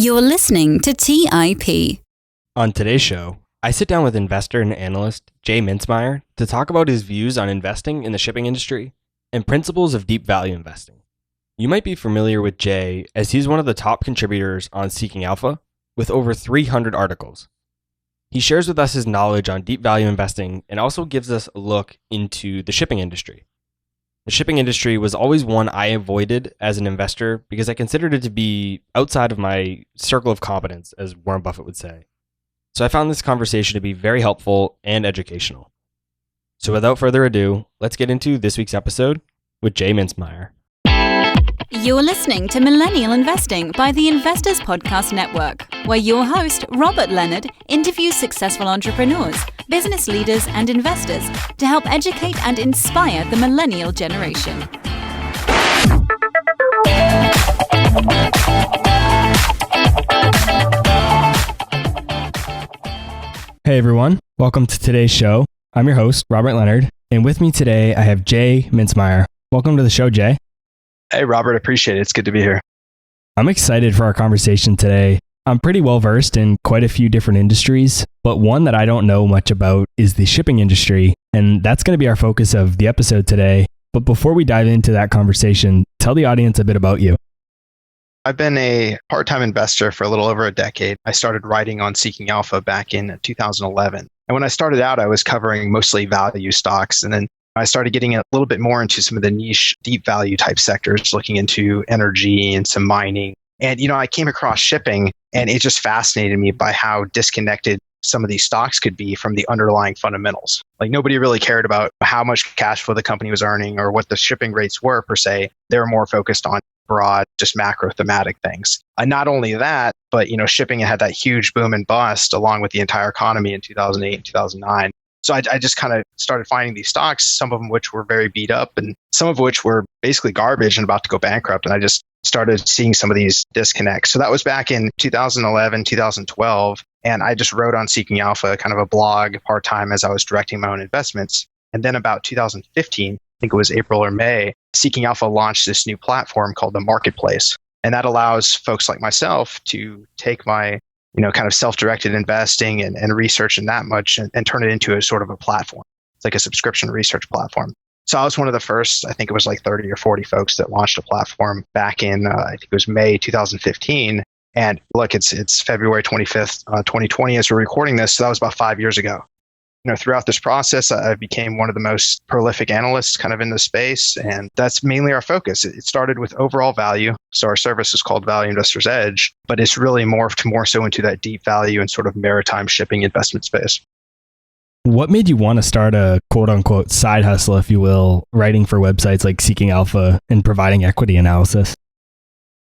You're listening to TIP. On today's show, I sit down with investor and analyst Jay Mintzmyer to talk about his views on investing in the shipping industry and principles of deep value investing. You might be familiar with Jay as he's one of the top contributors on Seeking Alpha with over 300 articles. He shares with us his knowledge on deep value investing and also gives us a look into the shipping industry. The shipping industry was always one I avoided as an investor because I considered it to be outside of my circle of competence, as Warren Buffett would say. So I found this conversation to be very helpful and educational. So without further ado, let's get into this week's episode with Jay Mintzmyer. You're listening to Millennial Investing by the Investors Podcast Network, where your host, Robert Leonard, interviews successful entrepreneurs, business leaders, and investors to help educate and inspire the millennial generation. Hey everyone, welcome to today's show. I'm your host, Robert Leonard, and with me today I have Jay Mintzmyer. Welcome to the show, Jay. Hey, Robert, appreciate it. It's good to be here. I'm excited for our conversation today. I'm pretty well versed in quite a few different industries, but one that I don't know much about is the shipping industry, and that's going to be our focus of the episode today. But before we dive into that conversation, tell the audience a bit about you. I've been a part-time investor for a little over a decade. I started writing on Seeking Alpha back in 2011. And when I started out, I was covering mostly value stocks, and then I started getting a little bit more into some of the niche, deep value type sectors, looking into energy and some mining. And, I came across shipping, and it just fascinated me by how disconnected some of these stocks could be from the underlying fundamentals. Like nobody really cared about how much cash flow the company was earning or what the shipping rates were per se. They were more focused on broad, just macro thematic things. And not only that, but, shipping had that huge boom and bust along with the entire economy in 2008 and 2009. So I just kind of started finding these stocks, some of them which were very beat up and some of which were basically garbage and about to go bankrupt. And I just started seeing some of these disconnects. So that was back in 2011, 2012. And I just wrote on Seeking Alpha, kind of a blog part-time as I was directing my own investments. And then about 2015, I think it was April or May, Seeking Alpha launched this new platform called the Marketplace. And that allows folks like myself to take my kind of self-directed investing and research and that much and turn it into a sort of a platform. It's like a subscription research platform. So I was one of the first, I think it was like 30 or 40 folks that launched a platform back in, I think it was May 2015. And look, it's February 25th, 2020 as we're recording this. So that was about 5 years ago. Throughout this process, I became one of the most prolific analysts kind of in the space. And that's mainly our focus. It started with overall value. So our service is called Value Investor's Edge, but it's really morphed more so into that deep value and sort of maritime shipping investment space. What made you want to start a quote unquote side hustle, if you will, writing for websites like Seeking Alpha and providing equity analysis?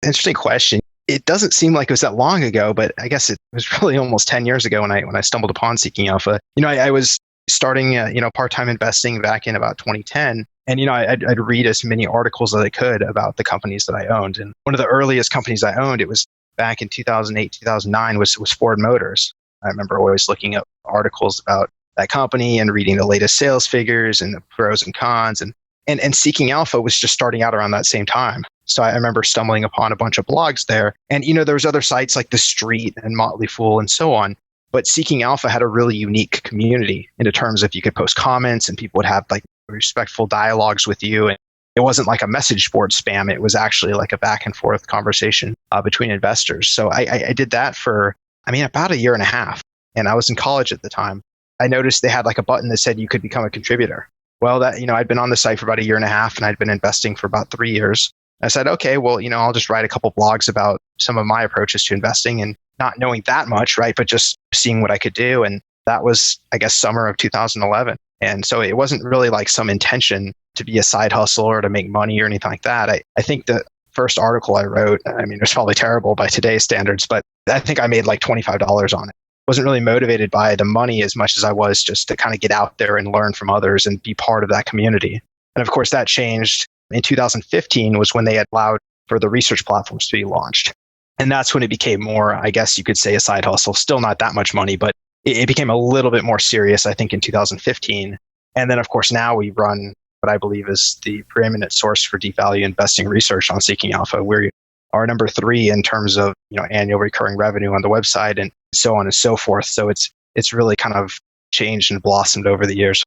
Interesting question. It doesn't seem like it was that long ago, but I guess it was really almost 10 years ago when I stumbled upon Seeking Alpha. I was starting, part-time investing back in about 2010. And, I'd read as many articles as I could about the companies that I owned. And one of the earliest companies I owned, it was back in 2008, 2009, was Ford Motors. I remember always looking up articles about that company and reading the latest sales figures and the pros and cons. And Seeking Alpha was just starting out around that same time. So I remember stumbling upon a bunch of blogs there. And, there was other sites like The Street and Motley Fool and so on. But Seeking Alpha had a really unique community in terms of you could post comments and people would have like respectful dialogues with you. And it wasn't like a message board spam. It was actually like a back and forth conversation between investors. So I did that for, about a year and a half. And I was in college at the time. I noticed they had like a button that said you could become a contributor. Well, I'd been on the site for about a year and a half and I'd been investing for about 3 years. I said, okay, well, I'll just write a couple blogs about some of my approaches to investing and not knowing that much, right? But just seeing what I could do. And that was, I guess, summer of 2011. And so it wasn't really like some intention to be a side hustle or to make money or anything like that. I think the first article I wrote, it was probably terrible by today's standards, but I think I made like $25 on it. Wasn't really motivated by the money as much as I was just to kind of get out there and learn from others and be part of that community. And of course, that changed. In 2015 was when they had allowed for the research platforms to be launched. And that's when it became more, I guess you could say, a side hustle. Still not that much money, but it became a little bit more serious, I think, in 2015. And then, of course, now we run what I believe is the preeminent source for deep value investing research on Seeking Alpha. We're are number 3 in terms of, annual recurring revenue on the website and so on and so forth. So it's really kind of changed and blossomed over the years.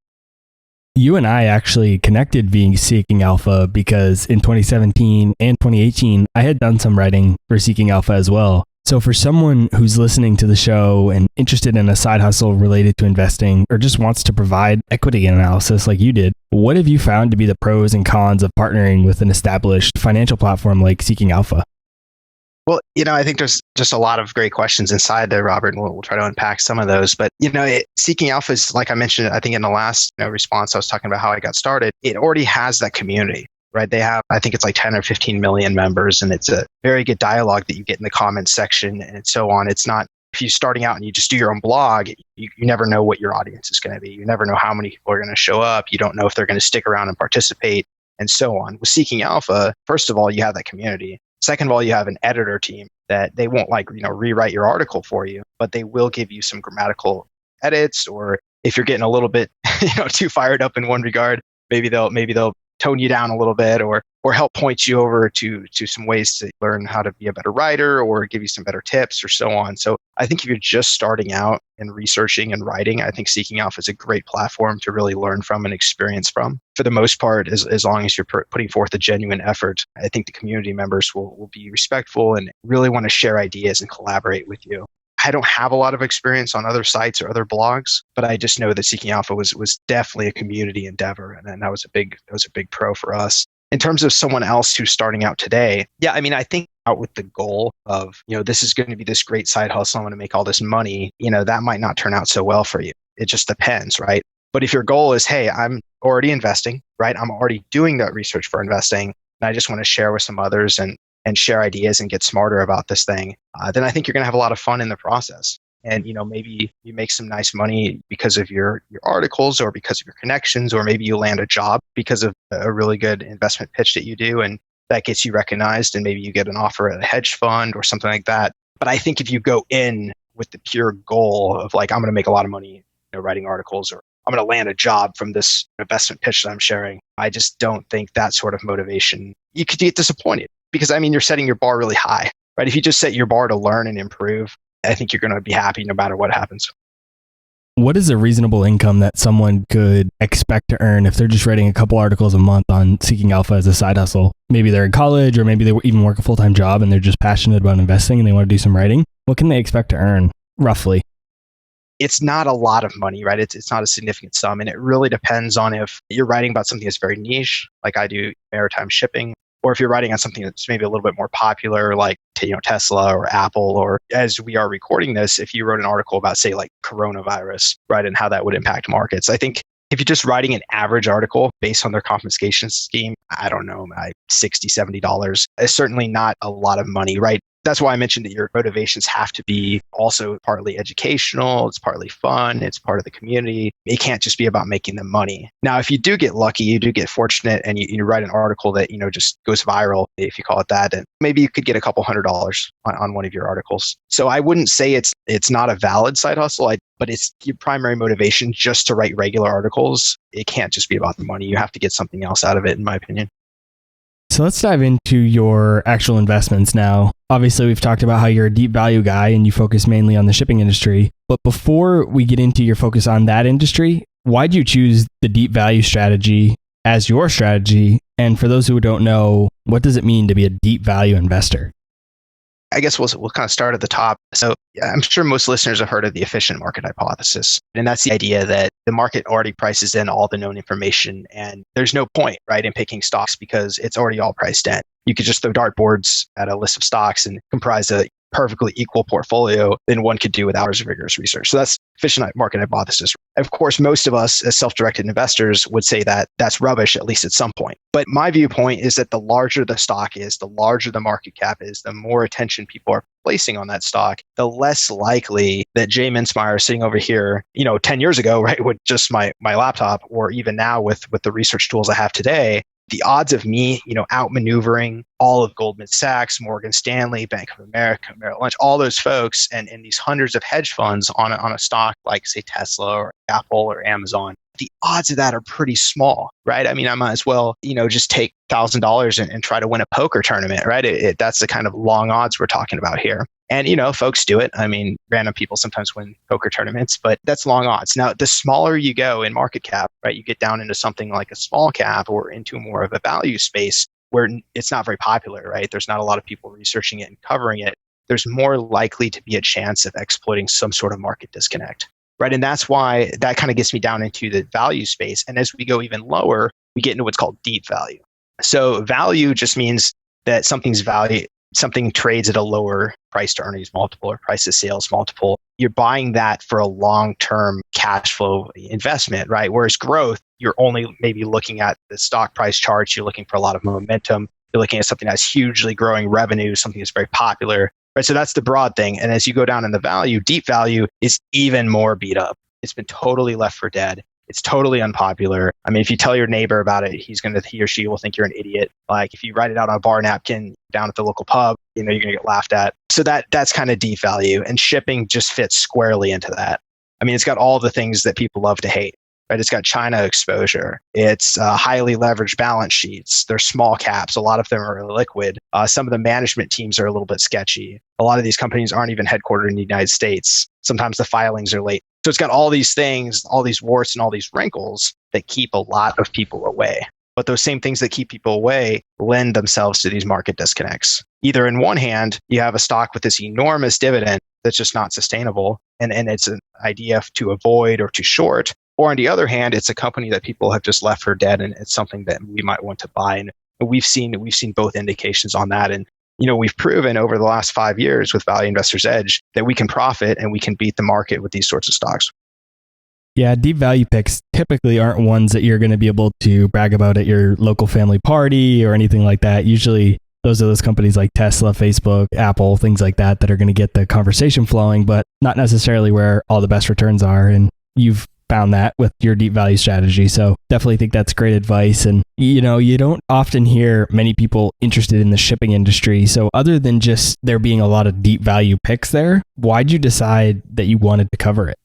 You and I actually connected via Seeking Alpha because in 2017 and 2018, I had done some writing for Seeking Alpha as well. So for someone who's listening to the show and interested in a side hustle related to investing or just wants to provide equity analysis like you did, what have you found to be the pros and cons of partnering with an established financial platform like Seeking Alpha? Well, I think there's just a lot of great questions inside there, Robert, and we'll try to unpack some of those. But, Seeking Alpha is, like I mentioned, I think in the last response, I was talking about how I got started. It already has that community, right? They have, I think it's like 10 or 15 million members, and it's a very good dialogue that you get in the comments section and so on. It's not, if you're starting out and you just do your own blog, you never know what your audience is going to be. You never know how many people are going to show up. You don't know if they're going to stick around and participate and so on. With Seeking Alpha, first of all, you have that community. Second of all, you have an editor team that they won't rewrite your article for you, but they will give you some grammatical edits, or if you're getting a little bit, too fired up in one regard, maybe they'll tone you down a little bit or help point you over to some ways to learn how to be a better writer or give you some better tips or so on. So I think if you're just starting out and researching and writing, I think Seeking Alpha is a great platform to really learn from and experience from. For the most part, as long as you're putting forth a genuine effort, I think the community members will be respectful and really want to share ideas and collaborate with you. I don't have a lot of experience on other sites or other blogs, but I just know that Seeking Alpha was definitely a community endeavor, and that was a big pro for us. In terms of someone else who's starting out today, I think out with the goal of, this is going to be this great side hustle, I'm going to make all this money, that might not turn out so well for you. It just depends, right? But if your goal is, hey, I'm already investing, right? I'm already doing that research for investing, and I just want to share with some others and share ideas and get smarter about this thing, then I think you're going to have a lot of fun in the process. And, maybe you make some nice money because of your articles or because of your connections, or maybe you land a job because of a really good investment pitch that you do, and that gets you recognized, and maybe you get an offer at a hedge fund or something like that. But I think if you go in with the pure goal of like, I'm going to make a lot of money, writing articles, or I'm going to land a job from this investment pitch that I'm sharing, I just don't think that sort of motivation, you could get disappointed. Because, you're setting your bar really high, right? If you just set your bar to learn and improve, I think you're going to be happy no matter what happens. What is a reasonable income that someone could expect to earn if they're just writing a couple articles a month on Seeking Alpha as a side hustle? Maybe they're in college, or maybe they even work a full-time job and they're just passionate about investing and they want to do some writing. What can they expect to earn, roughly? It's not a lot of money, right? It's not a significant sum. And it really depends on if you're writing about something that's very niche, like I do maritime shipping, or if you're writing on something that's maybe a little bit more popular, like Tesla or Apple, or as we are recording this, if you wrote an article about, say, like coronavirus, right, and how that would impact markets. I think if you're just writing an average article based on their compensation scheme, I don't know, $60, $70 is certainly not a lot of money, right? That's why I mentioned that your motivations have to be also partly educational, it's partly fun, it's part of the community. It can't just be about making them money. Now, if you do get lucky, you do get fortunate, and you write an article that, just goes viral, if you call it that, and maybe you could get a couple $100 on one of your articles. So I wouldn't say it's not a valid side hustle, but it's your primary motivation just to write regular articles. It can't just be about the money. You have to get something else out of it, in my opinion. So let's dive into your actual investments now. Obviously, we've talked about how you're a deep value guy and you focus mainly on the shipping industry. But before we get into your focus on that industry, why'd you choose the deep value strategy as your strategy? And for those who don't know, what does it mean to be a deep value investor? I guess we'll kind of start at the top. So I'm sure most listeners have heard of the efficient market hypothesis. And that's the idea that the market already prices in all the known information, and there's no point, right, in picking stocks because it's already all priced in. You could just throw dartboards at a list of stocks and comprise a perfectly equal portfolio than one could do without rigorous research. So that's efficient market hypothesis. Of course, most of us as self-directed investors would say that that's rubbish, at least at some point. But my viewpoint is that the larger the stock is, the larger the market cap is, the more attention people are placing on that stock, the less likely that Jay Mintzmyer sitting over here, 10 years ago, right, with just my laptop, or even now with the research tools I have today, the odds of me, outmaneuvering all of Goldman Sachs, Morgan Stanley, Bank of America, Merrill Lynch, all those folks, and these hundreds of hedge funds on a stock like, say, Tesla or Apple or Amazon, the odds of that are pretty small, right? I mean, I might as well, just take $1,000 and try to win a poker tournament, right? That's the kind of long odds we're talking about here. And, folks do it. I mean, random people sometimes win poker tournaments, but that's long odds. Now, the smaller you go in market cap, right, you get down into something like a small cap or into more of a value space where it's not very popular, right? There's not a lot of people researching it and covering it. There's more likely to be a chance of exploiting some sort of market disconnect, right? And that's why that kind of gets me down into the value space. And as we go even lower, we get into what's called deep value. So value just means that something trades at a lower price to earnings multiple or price to sales multiple. You're buying that for a long-term cash flow investment, right? Whereas growth, you're only maybe looking at the stock price charts. You're looking for a lot of momentum. You're looking at something that's hugely growing revenue, something that's very popular, right? So that's the broad thing. And as you go down in the value, deep value is even more beat up. It's been totally left for dead. It's totally unpopular. I mean, if you tell your neighbor about it, he or she will think you're an idiot. Like if you write it out on a bar napkin down at the local pub, you're going to get laughed at. So that's kind of deep value, and shipping just fits squarely into that. I mean, it's got all the things that people love to hate, right? It's got China exposure. It's highly leveraged balance sheets. They're small caps. A lot of them are illiquid. Some of the management teams are a little bit sketchy. A lot of these companies aren't even headquartered in the United States. Sometimes the filings are late. So it's got all these things, all these warts and all these wrinkles that keep a lot of people away. But those same things that keep people away lend themselves to these market disconnects. Either in one hand, you have a stock with this enormous dividend that's just not sustainable, and it's an idea to avoid or to short. Or on the other hand, it's a company that people have just left for dead, and it's something that we might want to buy. And we've seen both indications on that. And we've proven over the last 5 years with Value Investor's Edge that we can profit and we can beat the market with these sorts of stocks. Yeah, deep value picks typically aren't ones that you're going to be able to brag about at your local family party or anything like that. Usually those are those companies like Tesla, Facebook, Apple, things like that are going to get the conversation flowing, but not necessarily where all the best returns are. And you've found that with your deep value strategy. So definitely think that's great advice. And you don't often hear many people interested in the shipping industry. So other than just there being a lot of deep value picks there, why'd you decide that you wanted to cover it?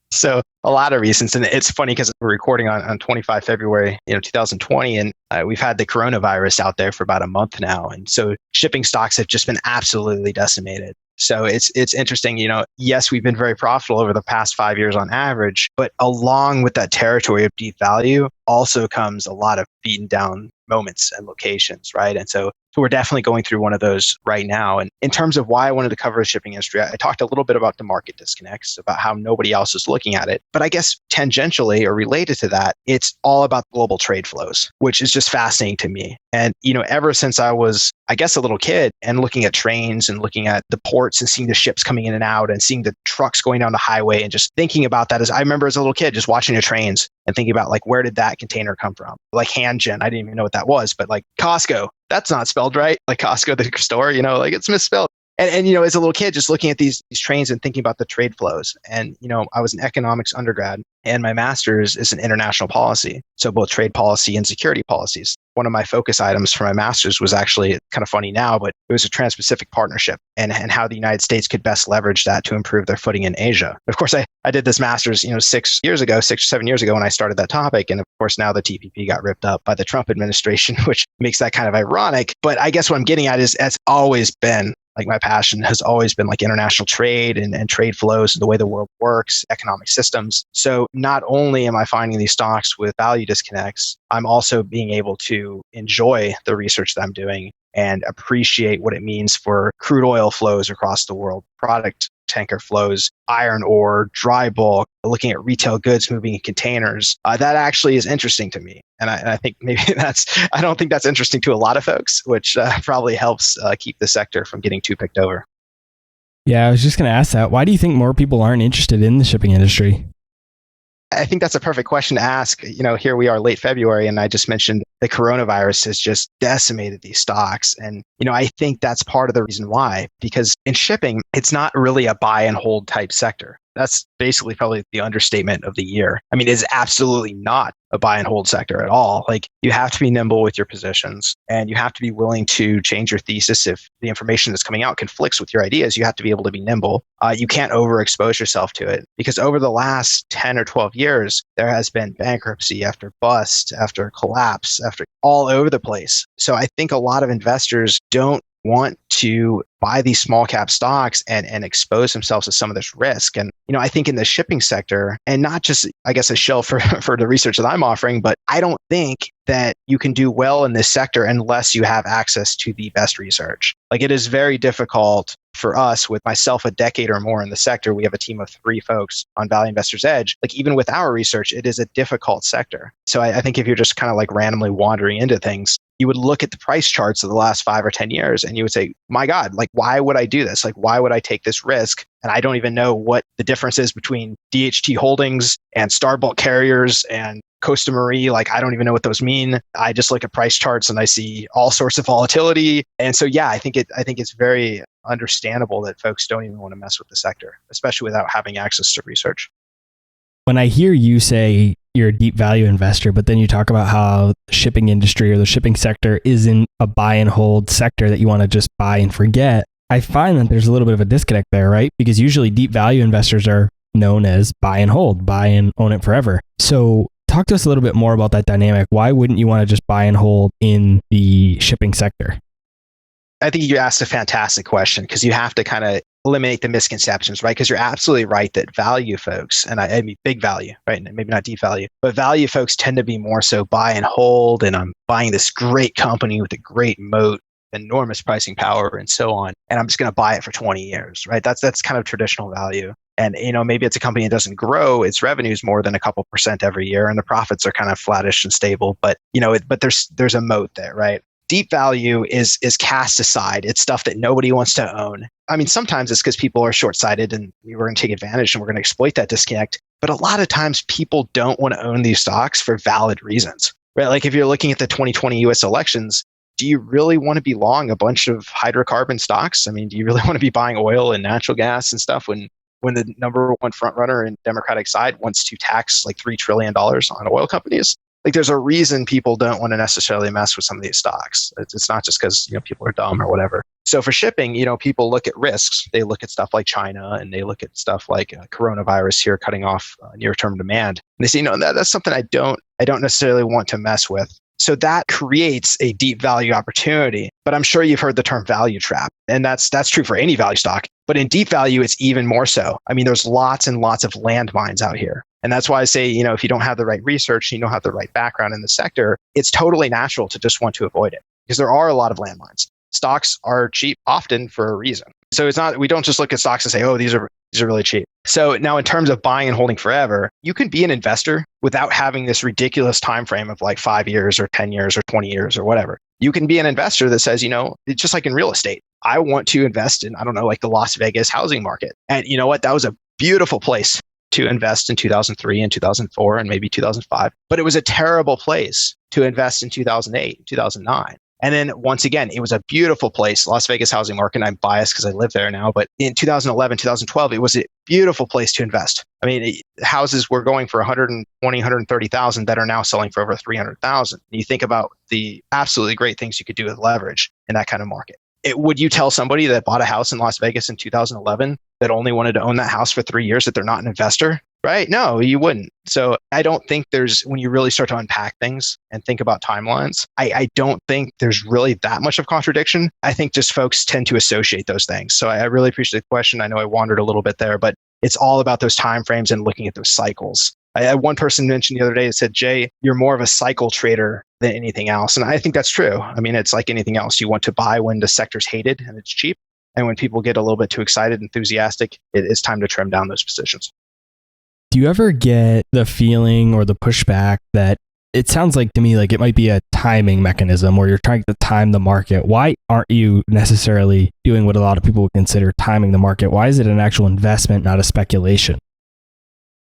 So a lot of reasons. And it's funny because we're recording on 25 February, 2020, and we've had the coronavirus out there for about a month now. And so shipping stocks have just been absolutely decimated. So it's interesting, yes, we've been very profitable over the past 5 years on average, but along with that territory of deep value also comes a lot of beaten down moments and locations, right? And so we're definitely going through one of those right now. And in terms of why I wanted to cover the shipping industry, I talked a little bit about the market disconnects, about how nobody else is looking at it. But I guess tangentially or related to that, it's all about global trade flows, which is just fascinating to me. And, ever since I was, I guess, a little kid and looking at trains and looking at the ports and seeing the ships coming in and out and seeing the trucks going down the highway and just thinking about that, as I remember as a little kid, just watching the trains and thinking about like, where did that container come from? Like Hanjin, I didn't even know what that was, but like Costco, that's not spelled right. Like Costco, the store, like it's misspelled. And as a little kid, just looking at these trains and thinking about the trade flows. And, I was an economics undergrad and my master's is in international policy. So both trade policy and security policies. One of my focus items for my master's was actually kind of funny now, but it was a Trans-Pacific partnership and how the United States could best leverage that to improve their footing in Asia. Of course, I did this master's, 6 or 7 years ago when I started that topic. And of course, now the TPP got ripped up by the Trump administration, which makes that kind of ironic. But I guess what I'm getting at is it's always been like my passion has always been like international trade and trade flows, the way the world works, economic systems. So not only am I finding these stocks with value disconnects, I'm also being able to enjoy the research that I'm doing and appreciate what it means for crude oil flows across the world, product tanker flows, iron ore, dry bulk, looking at retail goods moving in containers. That actually is interesting to me. And I think maybe I don't think that's interesting to a lot of folks, which probably helps keep the sector from getting too picked over. Yeah, I was just going to ask that. Why do you think more people aren't interested in the shipping industry? I think that's a perfect question to ask. Here we are late February, and I just mentioned the coronavirus has just decimated these stocks. And, I think that's part of the reason why, because in shipping, it's not really a buy and hold type sector. That's basically probably the understatement of the year. I mean, it's absolutely not a buy and hold sector at all. Like, you have to be nimble with your positions, and you have to be willing to change your thesis if the information that's coming out conflicts with your ideas. You have to be able to be nimble. You can't overexpose yourself to it, because over the last 10 or 12 years, there has been bankruptcy after bust, after collapse, after all over the place. So I think a lot of investors don't want to buy these small cap stocks and expose themselves to some of this risk. And, I think in the shipping sector, and not just, I guess, a shell for the research that I'm offering, but I don't think that you can do well in this sector unless you have access to the best research. Like, it is very difficult for us, with myself a decade or more in the sector. We have a team of 3 folks on Value Investor's Edge. Like, even with our research, it is a difficult sector. So I think if you're just kind of like randomly wandering into things, you would look at the price charts of the last 5 or 10 years and you would say, my God, like, why would I do this? Like, why would I take this risk? And I don't even know what the difference is between DHT Holdings and Star Bulk Carriers and Costa Marie. Like, I don't even know what those mean. I just look at price charts and I see all sorts of volatility. And so, yeah, I think it's very understandable that folks don't even want to mess with the sector, especially without having access to research. When I hear you say you're a deep value investor, but then you talk about how the shipping industry or the shipping sector isn't a buy and hold sector that you want to just buy and forget, I find that there's a little bit of a disconnect there, right? Because usually deep value investors are known as buy and hold, buy and own it forever. So talk to us a little bit more about that dynamic. Why wouldn't you want to just buy and hold in the shipping sector? I think you asked a fantastic question, because you have to kind of eliminate the misconceptions, right? Because you're absolutely right that value folks, and I mean big value, right? Maybe not deep value, but value folks tend to be more so buy and hold, and I'm buying this great company with a great moat, enormous pricing power, and so on, and I'm just going to buy it for 20 years, right? That's kind of traditional value. And, maybe it's a company that doesn't grow its revenues more than a couple % every year, and the profits are kind of flattish and stable, but, but there's a moat there, right? Deep value is cast aside. It's stuff that nobody wants to own. I mean, sometimes it's because people are short-sighted and we're going to take advantage and we're going to exploit that disconnect. But a lot of times people don't want to own these stocks for valid reasons, right? Like, if you're looking at the 2020 US elections, do you really want to be long a bunch of hydrocarbon stocks? I mean, do you really want to be buying oil and natural gas and stuff when the number one frontrunner in Democratic side wants to tax like $3 trillion on oil companies? Like, there's a reason people don't want to necessarily mess with some of these stocks. It's not just because people are dumb or whatever. So for shipping, people look at risks. They look at stuff like China, and they look at stuff like coronavirus here cutting off near-term demand. And they say, that's something I don't necessarily want to mess with. So that creates a deep value opportunity. But I'm sure you've heard the term value trap, and that's true for any value stock. But in deep value, it's even more so. I mean, there's lots and lots of landmines out here. And that's why I say, if you don't have the right research, you don't have the right background in the sector, it's totally natural to just want to avoid it, because there are a lot of landmines. Stocks are cheap often for a reason. So we don't just look at stocks and say, oh, these are really cheap. So now, in terms of buying and holding forever, you can be an investor without having this ridiculous time frame of like 5 years or 10 years or 20 years or whatever. You can be an investor that says, it's just like in real estate. I want to invest in, like the Las Vegas housing market. And you know what? That was a beautiful place to invest in 2003 and 2004 and maybe 2005. But it was a terrible place to invest in 2008, 2009. And then once again, it was a beautiful place, Las Vegas housing market. And I'm biased because I live there now. But in 2011, 2012, it was a beautiful place to invest. I mean, houses were going for 120, 130,000 that are now selling for over 300,000. You think about the absolutely great things you could do with leverage in that kind of market. Would you tell somebody that bought a house in Las Vegas in 2011 that only wanted to own that house for 3 years that they're not an investor? Right? No, you wouldn't. So I don't think when you really start to unpack things and think about timelines, I don't think there's really that much of contradiction. I think just folks tend to associate those things. So I really appreciate the question. I know I wandered a little bit there, but it's all about those timeframes and looking at those cycles. I had one person mentioned the other day that said, Jay, you're more of a cycle trader than anything else. And I think that's true. I mean, it's like anything else. You want to buy when the sector's hated and it's cheap. And when people get a little bit too excited, enthusiastic, it's time to trim down those positions. Do you ever get the feeling or the pushback that it sounds like to me like it might be a timing mechanism where you're trying to time the market? Why aren't you necessarily doing what a lot of people would consider timing the market? Why is it an actual investment, not a speculation?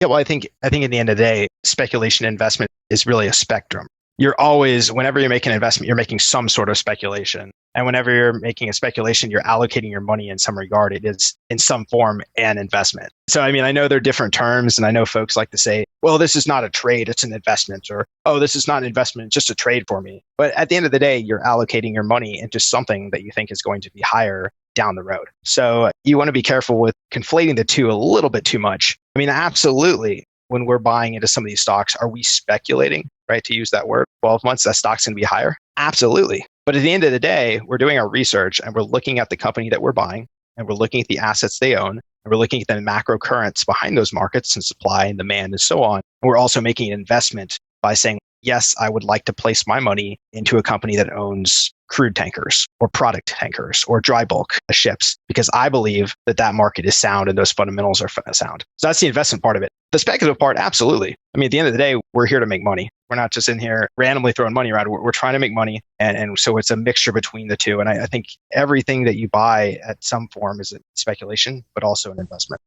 Yeah, well, I think at the end of the day, speculation investment is really a spectrum. you're always, whenever you're making an investment, you're making some sort of speculation. And whenever you're making a speculation, you're allocating your money in some regard. It is in some form an investment. So, I mean, I know they're different terms, and I know folks like to say, well, this is not a trade, it's an investment, or, oh, this is not an investment, it's just a trade for me. But at the end of the day, you're allocating your money into something that you think is going to be higher down the road. So you want to be careful with conflating the two a little bit too much. I mean, absolutely, when we're buying into some of these stocks, are we speculating, right? To use that word, 12 months, that stock's going to be higher? Absolutely. But at the end of the day, we're doing our research and we're looking at the company that we're buying and we're looking at the assets they own and we're looking at the macro currents behind those markets and supply and demand and so on. And we're also making an investment by saying, yes, I would like to place my money into a company that owns crude tankers or product tankers or dry bulk ships, because I believe that that market is sound and those fundamentals are sound. So that's the investment part of it. The speculative part, absolutely. I mean, at the end of the day, we're here to make money. We're not just in here randomly throwing money around. We're trying to make money. And so it's a mixture between the two. And I think everything that you buy at some form is a speculation, but also an investment.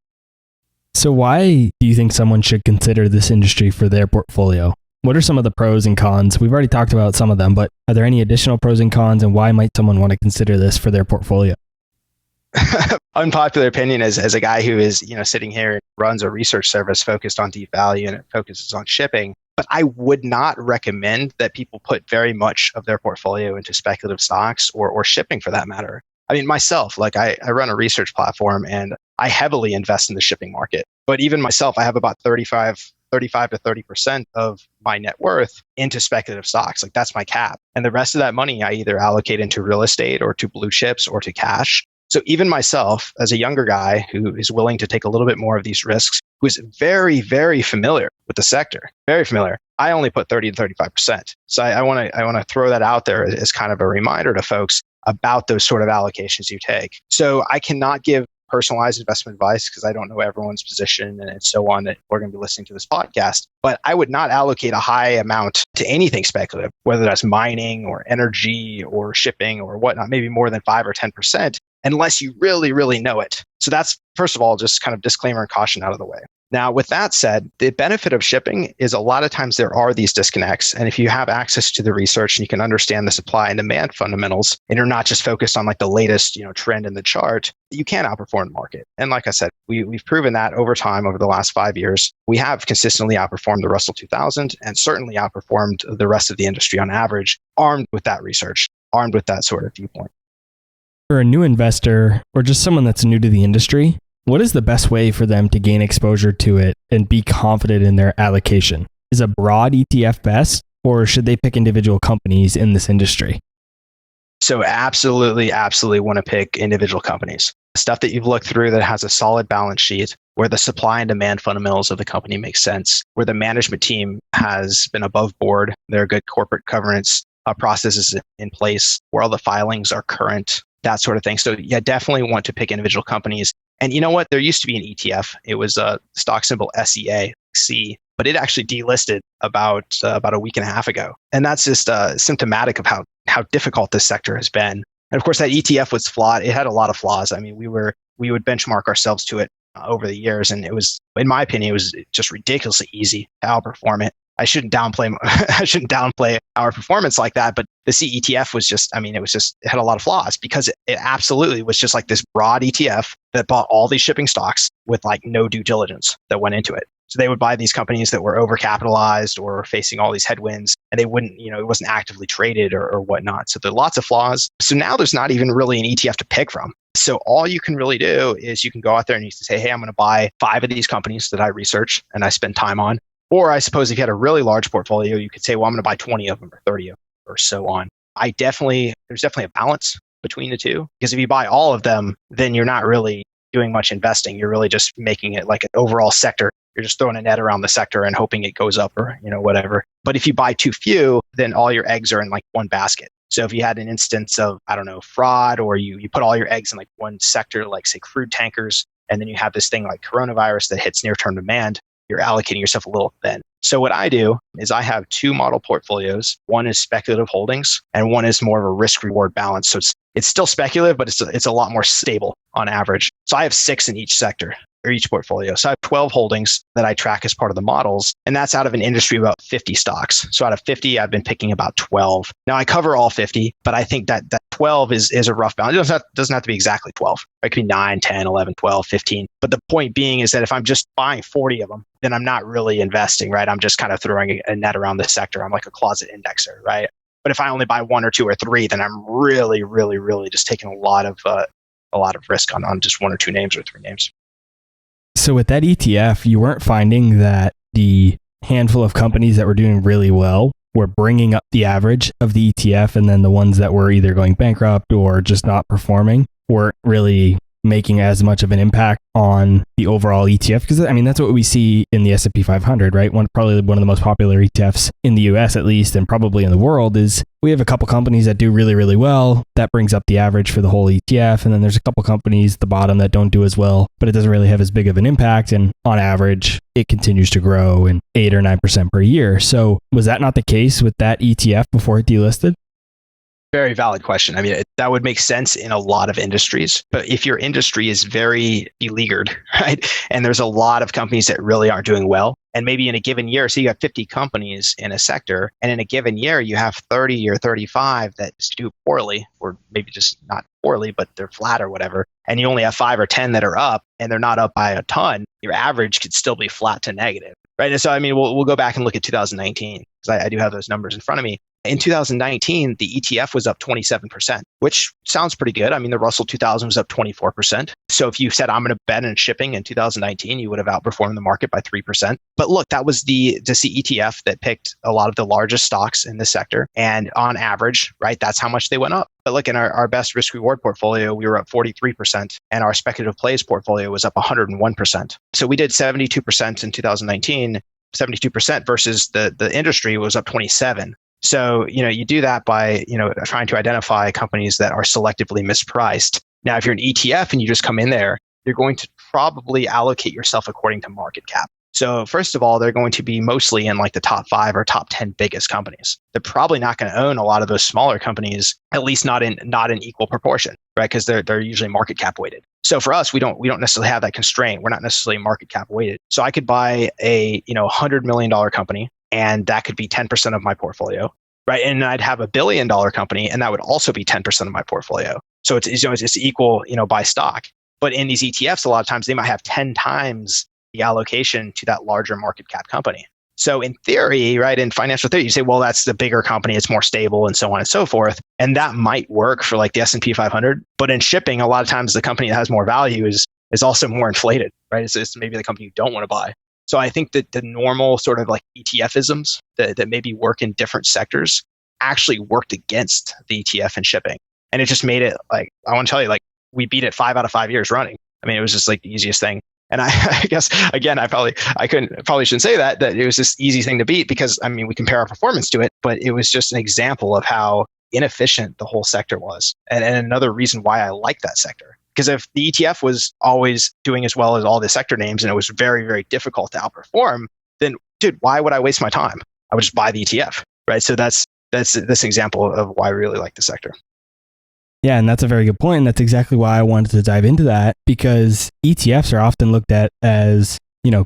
So why do you think someone should consider this industry for their portfolio? What are some of the pros and cons? We've already talked about some of them, but are there any additional pros and cons, and why might someone want to consider this for their portfolio? Unpopular opinion as a guy who is, sitting here and runs a research service focused on deep value and it focuses on shipping. But I would not recommend that people put very much of their portfolio into speculative stocks or shipping for that matter. I mean, myself, like I run a research platform and I heavily invest in the shipping market. But even myself, I have about 35 to 30% of my net worth into speculative stocks. Like that's my cap. And the rest of that money, I either allocate into real estate or to blue chips or to cash. So even myself, as a younger guy who is willing to take a little bit more of these risks, who is very, very familiar with the sector, very familiar, I only put 30 to 35%. So I want to throw that out there as kind of a reminder to folks about those sort of allocations you take. So I cannot give personalized investment advice because I don't know everyone's position and so on that we're going to be listening to this podcast. But I would not allocate a high amount to anything speculative, whether that's mining or energy or shipping or whatnot, maybe more than 5 or 10%, unless you really, really know it. So that's, first of all, just kind of disclaimer and caution out of the way. Now, with that said, the benefit of shipping is a lot of times there are these disconnects. And if you have access to the research and you can understand the supply and demand fundamentals, and you're not just focused on like the latest, trend in the chart, you can outperform the market. And like I said, we've proven that over time, over the last 5 years, we have consistently outperformed the Russell 2000 and certainly outperformed the rest of the industry on average, armed with that research, armed with that sort of viewpoint. For a new investor or just someone that's new to the industry, what is the best way for them to gain exposure to it and be confident in their allocation? Is a broad ETF best, or should they pick individual companies in this industry? So absolutely want to pick individual companies. Stuff that you've looked through that has a solid balance sheet, where the supply and demand fundamentals of the company make sense, where the management team has been above board, there are good corporate governance processes in place, where all the filings are current, that sort of thing. So yeah, definitely want to pick individual companies. And you know what? There used to be an ETF. It was a stock symbol SEA, but it actually delisted about a week and a half ago. And that's just symptomatic of how difficult this sector has been. And of course, that ETF was flawed. It had a lot of flaws. I mean, we would benchmark ourselves to it over the years, and it was, in my opinion, it was just ridiculously easy to outperform it. I shouldn't downplay our performance like that, but the CETF was just, it had a lot of flaws because it absolutely was just like this broad ETF that bought all these shipping stocks with like no due diligence that went into it. So they would buy these companies that were overcapitalized or facing all these headwinds, and they wouldn't, it wasn't actively traded or whatnot. So there are lots of flaws. So now there's not even really an ETF to pick from. So all you can really do is you can go out there and you can say, hey, I'm going to buy 5 of these companies that I research and I spend time on. Or I suppose if you had a really large portfolio, you could say, well, I'm going to buy 20 of them or 30 of them or so on. There's definitely a balance between the two, because if you buy all of them, then you're not really doing much investing. You're really just making it like an overall sector. You're just throwing a net around the sector and hoping it goes up or, whatever. But if you buy too few, then all your eggs are in like one basket. So if you had an instance of, fraud, or you put all your eggs in like one sector, like say crude tankers, and then you have this thing like coronavirus that hits near-term demand, you're allocating yourself a little thin. So what I do is I have 2 model portfolios. One is speculative holdings, and one is more of a risk-reward balance. So it's still speculative, but it's a lot more stable on average. So I have 6 in each sector. or each portfolio. So I have 12 holdings that I track as part of the models, and that's out of an industry of about 50 stocks. So out of 50, I've been picking about 12. Now I cover all 50, but I think that 12 is a rough balance. It doesn't have to be exactly 12. It could be 9, 10, 11, 12, 15. But the point being is that if I'm just buying 40 of them, then I'm not really investing, right? I'm just kind of throwing a net around the sector. I'm like a closet indexer, right? But if I only buy 1 or 2 or 3, then I'm really, really, really just taking a lot of risk on just 1 or 2 names or 3 names. So with that ETF, you weren't finding that the handful of companies that were doing really well were bringing up the average of the ETF, and then the ones that were either going bankrupt or just not performing weren't really making as much of an impact on the overall ETF? Because I mean, that's what we see in the S&P 500, right? Probably one of the most popular ETFs in the US at least, and probably in the world, is we have a couple companies that do really, really well. That brings up the average for the whole ETF. And then there's a couple companies at the bottom that don't do as well, but it doesn't really have as big of an impact. And on average, it continues to grow in 8 or 9% per year. So was that not the case with that ETF before it delisted? Very valid question. I mean, that would make sense in a lot of industries. But if your industry is very beleaguered, right, and there's a lot of companies that really aren't doing well, and maybe in a given year, so you have 50 companies in a sector, and in a given year, you have 30 or 35 that do poorly, or maybe just not poorly, but they're flat or whatever, and you only have 5 or 10 that are up, and they're not up by a ton, your average could still be flat to negative, right? And so, I mean, we'll go back and look at 2019, because I do have those numbers in front of me. In 2019, the ETF was up 27%, which sounds pretty good. I mean, the Russell 2000 was up 24%. So if you said, I'm going to bet in shipping in 2019, you would have outperformed the market by 3%. But look, that was the ETF that picked a lot of the largest stocks in the sector. And on average, right, that's how much they went up. But look, in our best risk reward portfolio, we were up 43%, and our speculative plays portfolio was up 101%. So we did 72% in 2019, 72% versus the industry was up 27%. So, you do that by, trying to identify companies that are selectively mispriced. Now, if you're an ETF and you just come in there, you're going to probably allocate yourself according to market cap. So first of all, they're going to be mostly in like the top 5 or top 10 biggest companies. They're probably not going to own a lot of those smaller companies, at least not in equal proportion, right? Because they're usually market cap weighted. So for us, we don't necessarily have that constraint. We're not necessarily market cap weighted. So I could buy a $100 million company, and that could be 10% of my portfolio, right? And I'd have $1 billion company, and that would also be 10% of my portfolio. So it's equal, by stock. But in these ETFs, a lot of times they might have 10 times the allocation to that larger market cap company. So in theory, right, in financial theory, you say, well, that's the bigger company, it's more stable, and so on and so forth. And that might work for like the S&P 500. But in shipping, a lot of times the company that has more value is also more inflated, right? It's maybe the company you don't want to buy. So I think that the normal sort of like ETF-isms that maybe work in different sectors actually worked against the ETF in shipping. And it just made it like, I want to tell you, like we beat it 5 out of 5 years running. I mean, it was just like the easiest thing. And I guess, again, I probably shouldn't say that it was this easy thing to beat because, I mean, we compare our performance to it, but it was just an example of how inefficient the whole sector was. And another reason why I like that sector. Because if the ETF was always doing as well as all the sector names and it was very, very difficult to outperform, then, dude, why would I waste my time? I would just buy the ETF, right? So that's this example of why I really like the sector. Yeah, and that's a very good point. And that's exactly why I wanted to dive into that, because ETFs are often looked at as,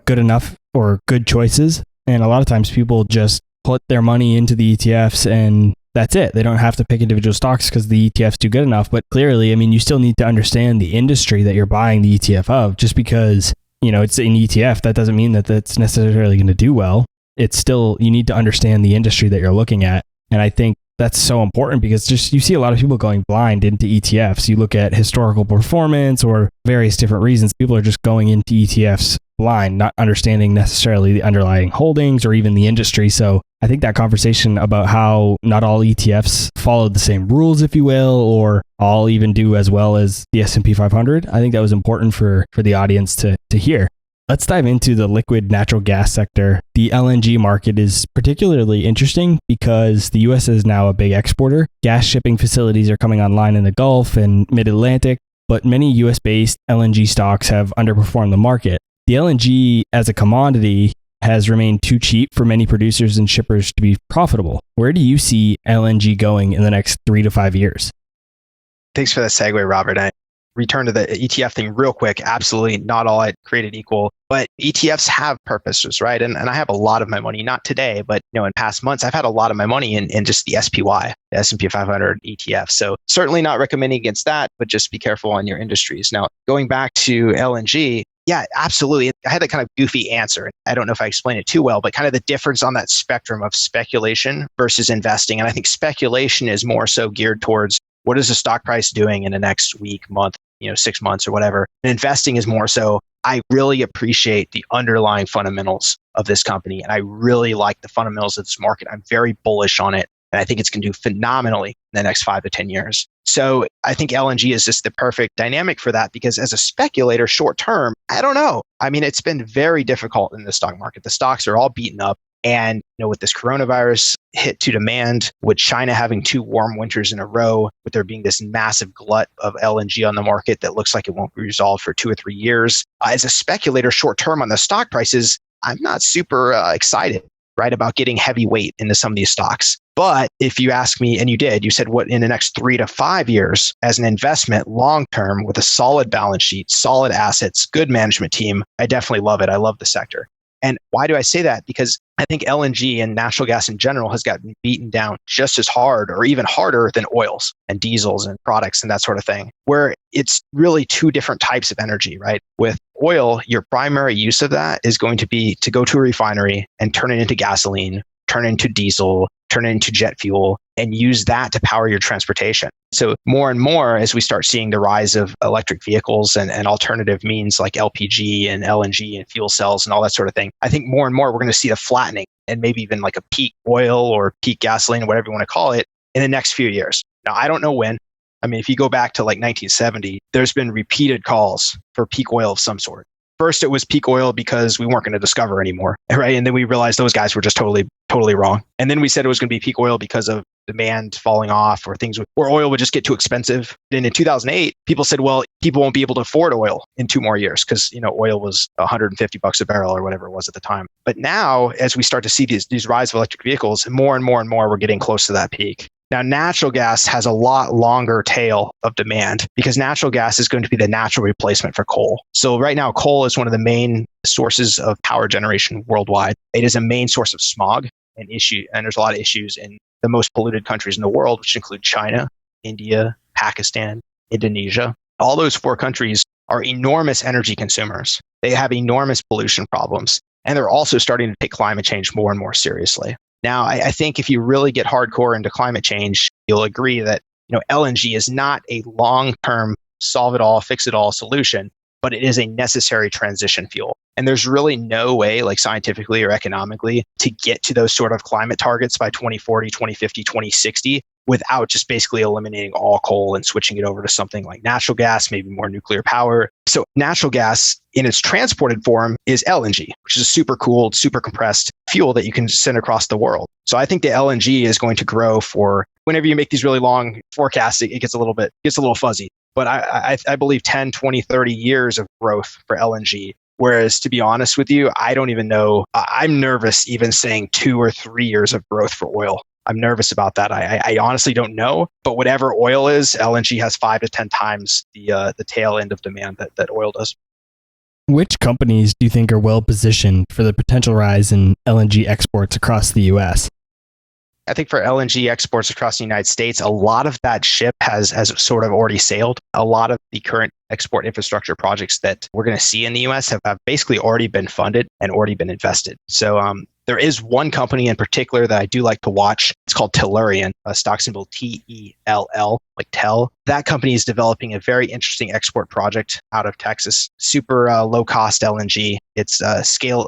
good enough or good choices. And a lot of times people just put their money into the ETFs and that's it. They don't have to pick individual stocks because the ETFs do good enough. But clearly, I mean, you still need to understand the industry that you're buying the ETF of. Just because, it's an ETF, that doesn't mean that that's necessarily going to do well. It's still, you need to understand the industry that you're looking at. And I think that's so important because just you see a lot of people going blind into ETFs. You look at historical performance or various different reasons. People are just going into ETFs blind, not understanding necessarily the underlying holdings or even the industry. So I think that conversation about how not all ETFs follow the same rules, if you will, or all even do as well as the S&P 500, I think that was important for the audience to hear. Let's dive into the liquid natural gas sector. The LNG market is particularly interesting because the US is now a big exporter. Gas shipping facilities are coming online in the Gulf and Mid-Atlantic, but many US-based LNG stocks have underperformed the market. The LNG as a commodity has remained too cheap for many producers and shippers to be profitable. Where do you see LNG going in the next 3 to 5 years? Thanks for that segue, Robert. return to the ETF thing real quick. Absolutely not all I created equal, but ETFs have purposes, right? And I have a lot of my money, not today, but in past months, I've had a lot of my money in just the SPY, the S&P 500 ETF. So certainly not recommending against that, but just be careful on your industries. Now, going back to LNG, yeah, absolutely. I had a kind of goofy answer. I don't know if I explained it too well, but kind of the difference on that spectrum of speculation versus investing. And I think speculation is more so geared towards what is the stock price doing in the next week, month, 6 months or whatever. And investing is more so, I really appreciate the underlying fundamentals of this company. And I really like the fundamentals of this market. I'm very bullish on it. And I think it's going to do phenomenally in the next 5 to 10 years. So I think LNG is just the perfect dynamic for that, because as a speculator, short term, I don't know. I mean, it's been very difficult in the stock market. The stocks are all beaten up. And with this coronavirus hit to demand, with China having 2 warm winters in a row, with there being this massive glut of LNG on the market that looks like it won't be resolved for 2 or 3 years. As a speculator, short term on the stock prices, I'm not super excited, right, about getting heavyweight into some of these stocks. But if you ask me, and you said what in the next 3 to 5 years as an investment long term with a solid balance sheet, solid assets, good management team, I definitely love it. I love the sector. And why do I say that? Because I think LNG and natural gas in general has gotten beaten down just as hard or even harder than oils and diesels and products and that sort of thing, where it's really 2 different types of energy, right? With oil, your primary use of that is going to be to go to a refinery and turn it into gasoline, turn it into diesel, turn it into jet fuel, and use that to power your transportation. So more and more, as we start seeing the rise of electric vehicles and alternative means like LPG and LNG and fuel cells and all that sort of thing, I think more and more we're going to see the flattening and maybe even like a peak oil or peak gasoline, whatever you want to call it, in the next few years. Now, I don't know when. I mean, if you go back to like 1970, there's been repeated calls for peak oil of some sort. First, it was peak oil because we weren't going to discover anymore, right? And then we realized those guys were just totally wrong. And then we said it was going to be peak oil because of demand falling off or things where oil would just get too expensive. And in 2008, people said, well, people won't be able to afford oil in 2 more years because, oil was $150 a barrel or whatever it was at the time. But now, as we start to see these rise of electric vehicles, more and more, we're getting close to that peak. Now, natural gas has a lot longer tail of demand because natural gas is going to be the natural replacement for coal. So right now, coal is one of the main sources of power generation worldwide. It is a main source of smog and there's a lot of issues in the most polluted countries in the world, which include China, India, Pakistan, Indonesia. All those 4 countries are enormous energy consumers. They have enormous pollution problems, and they're also starting to take climate change more and more seriously. Now, I think if you really get hardcore into climate change, you'll agree that LNG is not a long-term solve-it-all, fix-it-all solution, but it is a necessary transition fuel. And there's really no way, like scientifically or economically, to get to those sort of climate targets by 2040, 2050, 2060 without just basically eliminating all coal and switching it over to something like natural gas, maybe more nuclear power. So natural gas in its transported form is LNG, which is a super cooled, super compressed fuel that you can send across the world. So I think the LNG is going to grow for whenever you make these really long forecasts, it gets a little fuzzy. But I believe 10, 20, 30 years of growth for LNG. Whereas, to be honest with you, I don't even know. I'm nervous even saying 2 or 3 years of growth for oil. I'm nervous about that. I honestly don't know. But whatever oil is, LNG has 5 to 10 times the tail end of demand that oil does. Which companies do you think are well positioned for the potential rise in LNG exports across the U.S.? I think for LNG exports across the United States, a lot of that ship has sort of already sailed. A lot of the current export infrastructure projects that we're going to see in the U.S. have basically already been funded and already been invested. So there is one company in particular that I do like to watch. It's called Tellurian, stock symbol TELL, like Tell. That company is developing a very interesting export project out of Texas. Super low cost LNG. It's a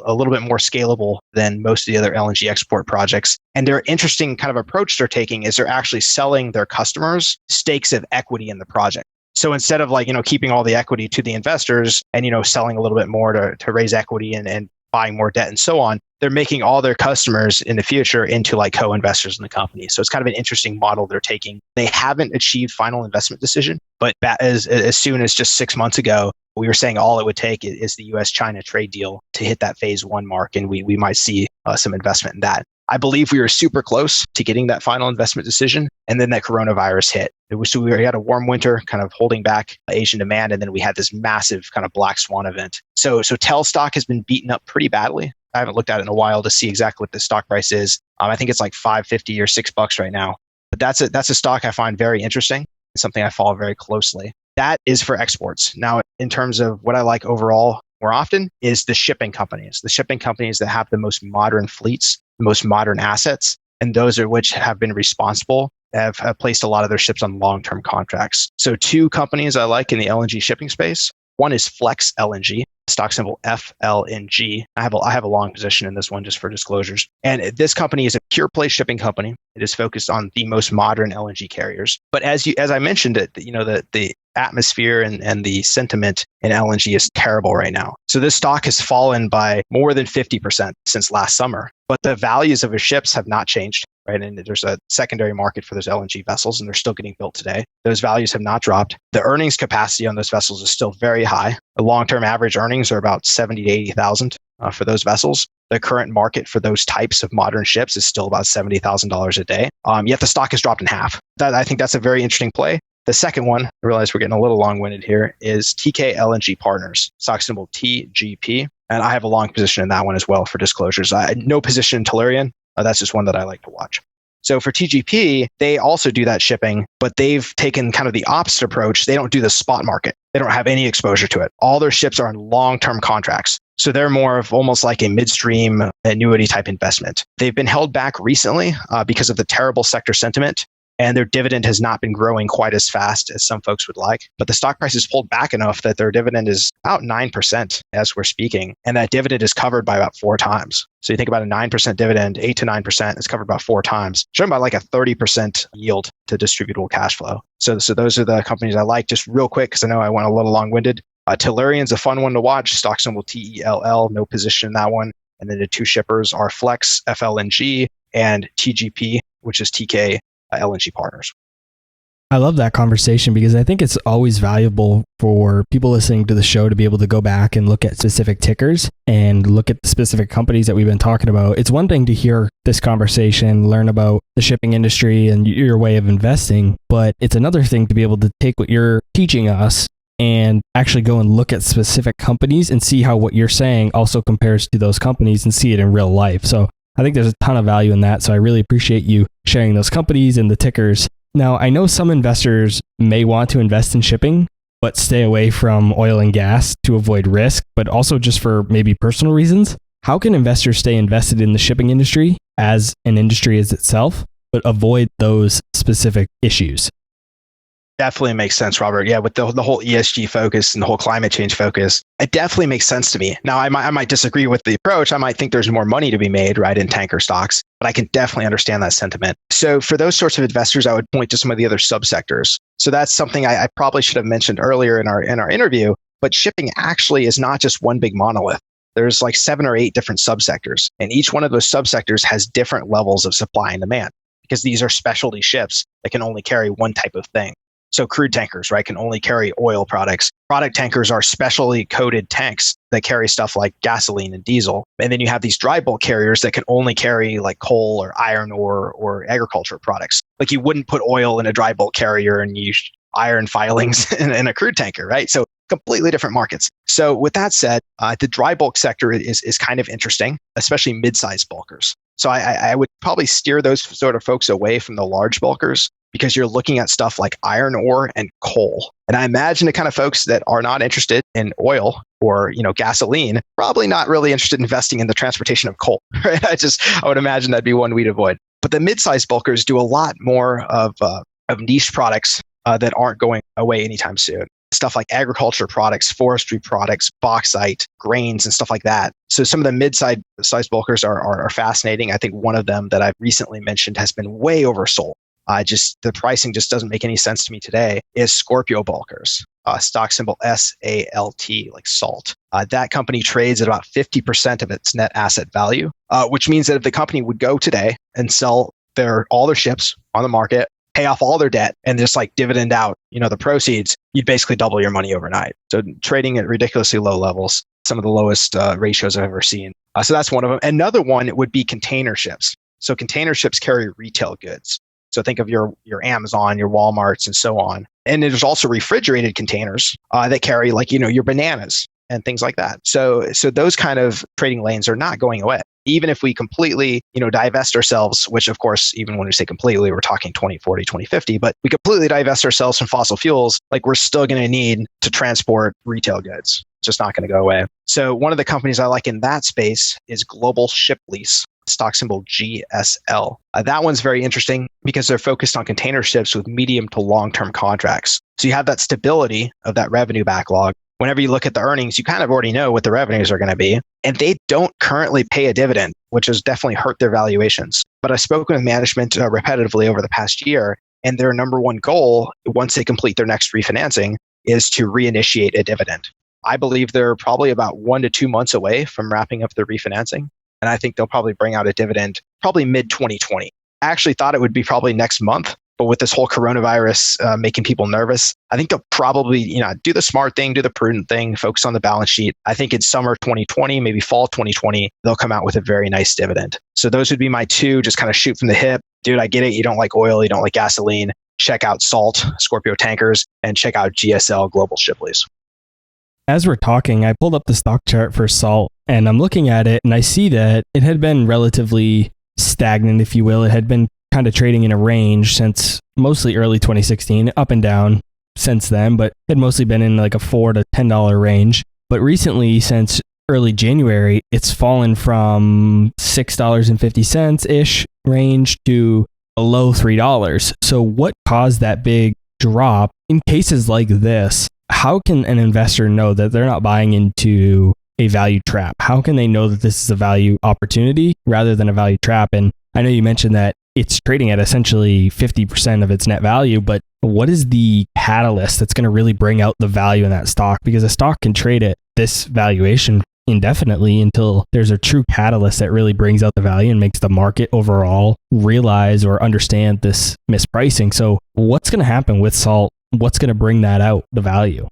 little bit more scalable than most of the other LNG export projects. And their interesting kind of approach they're taking is they're actually selling their customers stakes of equity in the project. So instead of keeping all the equity to the investors and, selling a little bit more to raise equity and buying more debt and so on, they're making all their customers in the future into like co-investors in the company. So it's kind of an interesting model they're taking. They haven't achieved final investment decision, but as soon as just 6 months ago, we were saying all it would take is the US-China trade deal to hit that phase 1 mark. And we might see some investment in that. I believe we were super close to getting that final investment decision. And then that coronavirus hit. So we had a warm winter kind of holding back Asian demand. And then we had this massive kind of black swan event. So TEL stock has been beaten up pretty badly. I haven't looked at it in a while to see exactly what the stock price is. I think it's like $5.50 or $6 right now. But that's a stock I find very interesting. It's something I follow very closely. That is for exports. Now, in terms of what I like overall more often is the shipping companies that have the most modern fleets, the most modern assets, and those are which have been responsible, have placed a lot of their ships on long-term contracts. So two companies I like in the LNG shipping space. One is Flex LNG, stock symbol FLNG. I have a long position in this one just for disclosures. And this company is a pure play shipping company. It is focused on the most modern LNG carriers. But as I mentioned, the atmosphere and the sentiment in LNG is terrible right now. So this stock has fallen by more than 50% since last summer. But the values of the ships have not changed, right? And there's a secondary market for those LNG vessels, and they're still getting built today. Those values have not dropped. The earnings capacity on those vessels is still very high. The long-term average earnings are about 70 to 80,000 for those vessels. The current market for those types of modern ships is still about $70,000 a day. Yet the stock has dropped in half. I think that's a very interesting play. The second one, I realize we're getting a little long-winded here, is TK LNG Partners, stock symbol TGP. And I have a long position in that one as well for disclosures. No position in Tellurian. That's just one that I like to watch. So for TGP, they also do that shipping, but they've taken kind of the opposite approach. They don't do the spot market. They don't have any exposure to it. All their ships are on long-term contracts. So they're more of almost like a midstream annuity type investment. They've been held back recently because of the terrible sector sentiment. And their dividend has not been growing quite as fast as some folks would like. But the stock price has pulled back enough that their dividend is about 9% as we're speaking. And that dividend is covered by about 4 times. So you think about a 9% dividend, 8 to 9% is covered about 4 times. Showing about like a 30% yield to distributable cash flow. So those are the companies I like. Just real quick, because I know I went a little long-winded. Tellurian's a fun one to watch. Stock symbol TELL, no position in that one. And then the two shippers are Flex, FLNG, and TGP, which is TK LNG Partners. I love that conversation because I think it's always valuable for people listening to the show to be able to go back and look at specific tickers and look at the specific companies that we've been talking about. It's one thing to hear this conversation, learn about the shipping industry and your way of investing, but it's another thing to be able to take what you're teaching us and actually go and look at specific companies and see how what you're saying also compares to those companies and see it in real life. So I think there's a ton of value in that. So I really appreciate you sharing those companies and the tickers. Now, I know some investors may want to invest in shipping, but stay away from oil and gas to avoid risk, but also just for maybe personal reasons. How can investors stay invested in the shipping industry as an industry as itself, but avoid those specific issues? Definitely makes sense, Robert. Yeah, with the whole ESG focus and the whole climate change focus, it definitely makes sense to me. Now, I might disagree with the approach. I might think there's more money to be made, right, in tanker stocks, but I can definitely understand that sentiment. So for those sorts of investors, I would point to some of the other subsectors. So that's something I probably should have mentioned earlier in our interview, but shipping actually is not just one big monolith. There's like 7 or 8 different subsectors, and each one of those subsectors has different levels of supply and demand because these are specialty ships that can only carry one type of thing. So crude tankers, right, can only carry oil products. Product tankers are specially coated tanks that carry stuff like gasoline and diesel. And then you have these dry bulk carriers that can only carry like coal or iron ore or agriculture products. Like you wouldn't put oil in a dry bulk carrier and use iron filings in a crude tanker, right? So completely different markets. So with that said, the dry bulk sector is kind of interesting, especially mid-sized bulkers. So I would probably steer those sort of folks away from the large bulkers, because you're looking at stuff like iron ore and coal. And I imagine the kind of folks that are not interested in oil or, gasoline, probably not really interested in investing in the transportation of coal, right? I would imagine that'd be one we'd avoid. But the mid-sized bulkers do a lot more of niche products that aren't going away anytime soon. Stuff like agriculture products, forestry products, bauxite, grains, and stuff like that. So some of the mid-sized bulkers are fascinating. I think one of them that I've recently mentioned has been way oversold. The pricing just doesn't make any sense to me today, is Scorpio Bulkers, stock symbol SALT, like salt. That company trades at about 50% of its net asset value, which means that if the company would go today and sell all their ships on the market, pay off all their debt, and just like dividend out, the proceeds, you'd basically double your money overnight. So trading at ridiculously low levels, some of the lowest ratios I've ever seen. So that's one of them. Another one would be container ships. So container ships carry retail goods. So think of your Amazon, your Walmarts, and so on. And there's also refrigerated containers that carry your bananas and things like that. So those kind of trading lanes are not going away. Even if we completely, divest ourselves, which of course, even when we say completely, we're talking 2040, 2050, but we completely divest ourselves from fossil fuels, we're still going to need to transport retail goods. It's just not going to go away. So one of the companies I like in that space is Global Ship Lease, stock symbol GSL. That one's very interesting because they're focused on container ships with medium to long-term contracts. So you have that stability of that revenue backlog. Whenever you look at the earnings, you kind of already know what the revenues are going to be. And they don't currently pay a dividend, which has definitely hurt their valuations. But I've spoken with management repetitively over the past year, and their number one goal, once they complete their next refinancing, is to reinitiate a dividend. I believe they're probably about 1 to 2 months away from wrapping up their refinancing. And I think they'll probably bring out a dividend probably mid-2020. I actually thought it would be probably next month. But with this whole coronavirus making people nervous, I think they'll probably, do the smart thing, do the prudent thing, focus on the balance sheet. I think in summer 2020, maybe fall 2020, they'll come out with a very nice dividend. So those would be my two, just kind of shoot from the hip. Dude, I get it. You don't like oil. You don't like gasoline. Check out SALT, Scorpio Tankers, and check out GSL, Global Ship Lease. As we're talking, I pulled up the stock chart for SALT, and I'm looking at it, and I see that it had been relatively stagnant, if you will. It had been kind of trading in a range since mostly early 2016, up and down since then, but had mostly been in a $4 to $10 range. But recently, since early January, it's fallen from $6.50-ish range to below $3. So what caused that big drop? In cases like this, how can an investor know that they're not buying into a value trap? How can they know that this is a value opportunity rather than a value trap? And I know you mentioned that it's trading at essentially 50% of its net value, but what is the catalyst that's going to really bring out the value in that stock? Because a stock can trade at this valuation indefinitely until there's a true catalyst that really brings out the value and makes the market overall realize or understand this mispricing. So what's going to happen with SALT? What's going to bring that out, the value?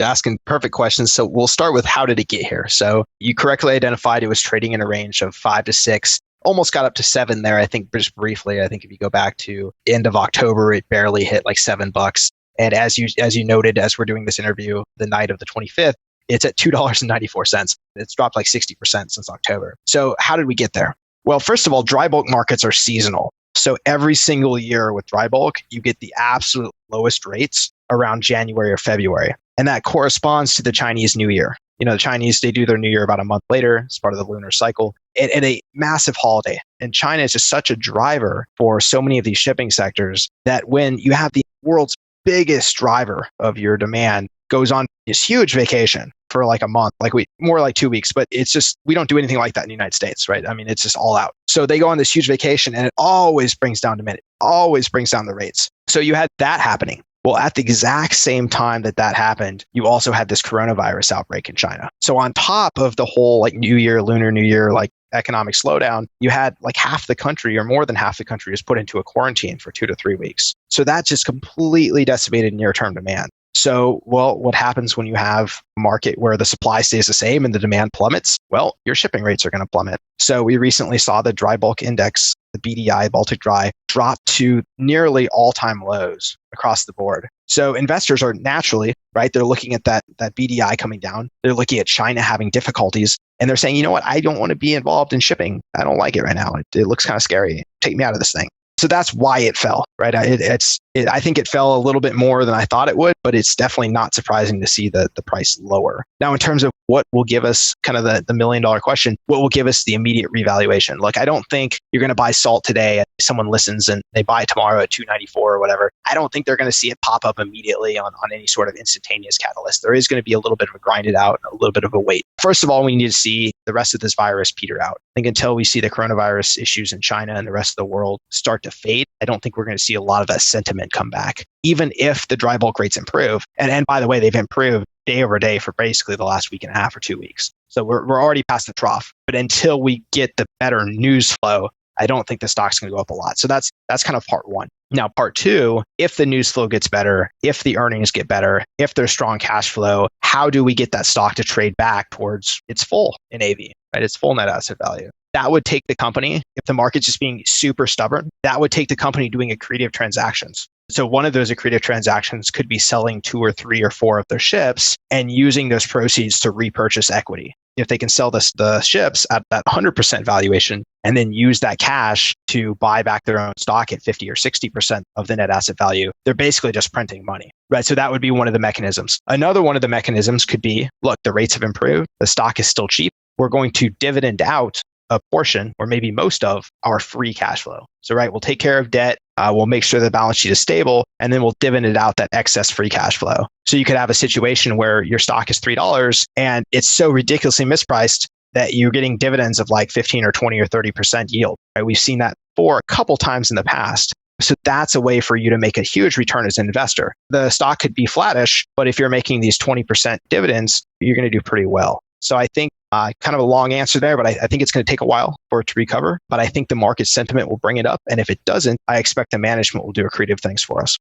Asking perfect questions. So we'll start with how did it get here? So you correctly identified it was trading in a range of 5 to 6. Almost got up to 7 there. I think just briefly, I think if you go back to end of October, it barely hit $7. And as you noted, as we're doing this interview, the night of the 25th, it's at $2.94. It's dropped 60% since October. So how did we get there? Well, first of all, dry bulk markets are seasonal. So every single year with dry bulk, you get the absolute lowest rates around January or February. And that corresponds to the Chinese New Year. The Chinese, they do their New Year about a month later. It's part of the lunar cycle. And a massive holiday. And China is just such a driver for so many of these shipping sectors that when you have the world's biggest driver of your demand goes on this huge vacation for a month, more like 2 weeks, but it's just, we don't do anything like that in the United States, right? I mean, it's just all out. So they go on this huge vacation and it always brings down demand, always brings down the rates. So you had that happening. Well, at the exact same time that happened, you also had this coronavirus outbreak in China. So on top of the whole New Year, Lunar New Year, economic slowdown, you had half the country or more than half the country was put into a quarantine for 2 to 3 weeks. So that just completely decimated near-term demand. So, what happens when you have a market where the supply stays the same and the demand plummets? Well, your shipping rates are going to plummet. So we recently saw the dry bulk index, the BDI, Baltic Dry, drop to nearly all-time lows across the board. So investors are naturally, right, they're looking at that BDI coming down. They're looking at China having difficulties. And they're saying, you know what, I don't want to be involved in shipping. I don't like it right now. It looks kind of scary. Take me out of this thing. So that's why it fell, right? I think it fell a little bit more than I thought it would, but it's definitely not surprising to see the price lower. Now, in terms of what will give us kind of the $1 million question, what will give us the immediate revaluation? Look, I don't think you're going to buy SALT today and someone listens and they buy tomorrow at $2.94 or whatever. I don't think they're going to see it pop up immediately on any sort of instantaneous catalyst. There is going to be a little bit of a grind it out, a little bit of a wait. First of all, we need to see the rest of this virus peter out. I think until we see the coronavirus issues in China and the rest of the world start to fade, I don't think we're going to see a lot of that sentiment come back, even if the dry bulk rates improve. And by the way, they've improved day over day for basically the last week and a half or 2 weeks. So we're already past the trough. But until we get the better news flow, I don't think the stock's going to go up a lot. So that's kind of part one. Now, part two, if the news flow gets better, if the earnings get better, if there's strong cash flow, how do we get that stock to trade back towards its full NAV, right? Its full net asset value. that would take the company, if the market's just being super stubborn, that would take the company doing accretive transactions. So one of those accretive transactions could be selling 2 or 3 or 4 of their ships and using those proceeds to repurchase equity. If they can sell the ships at that 100% valuation and then use that cash to buy back their own stock at 50 or 60% of the net asset value, they're basically just printing money, right? So that would be one of the mechanisms. Another one of the mechanisms could be, look, the rates have improved. The stock is still cheap. We're going to dividend out a portion or maybe most of our free cash flow. So, right, we'll take care of debt. We'll make sure the balance sheet is stable, and then we'll dividend out that excess free cash flow. So you could have a situation where your stock is $3 and it's so ridiculously mispriced that you're getting dividends of like 15 or 20 or 30% yield. Right? We've seen that for a couple times in the past. So that's a way for you to make a huge return as an investor. The stock could be flattish, but if you're making these 20% dividends, you're going to do pretty well. So I think kind of a long answer there, but I think it's going to take a while for it to recover. But I think the market sentiment will bring it up. And if it doesn't, I expect the management will do accretive things for us.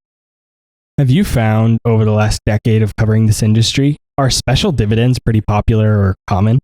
Have you found over the last decade of covering this industry, are special dividends pretty popular or common?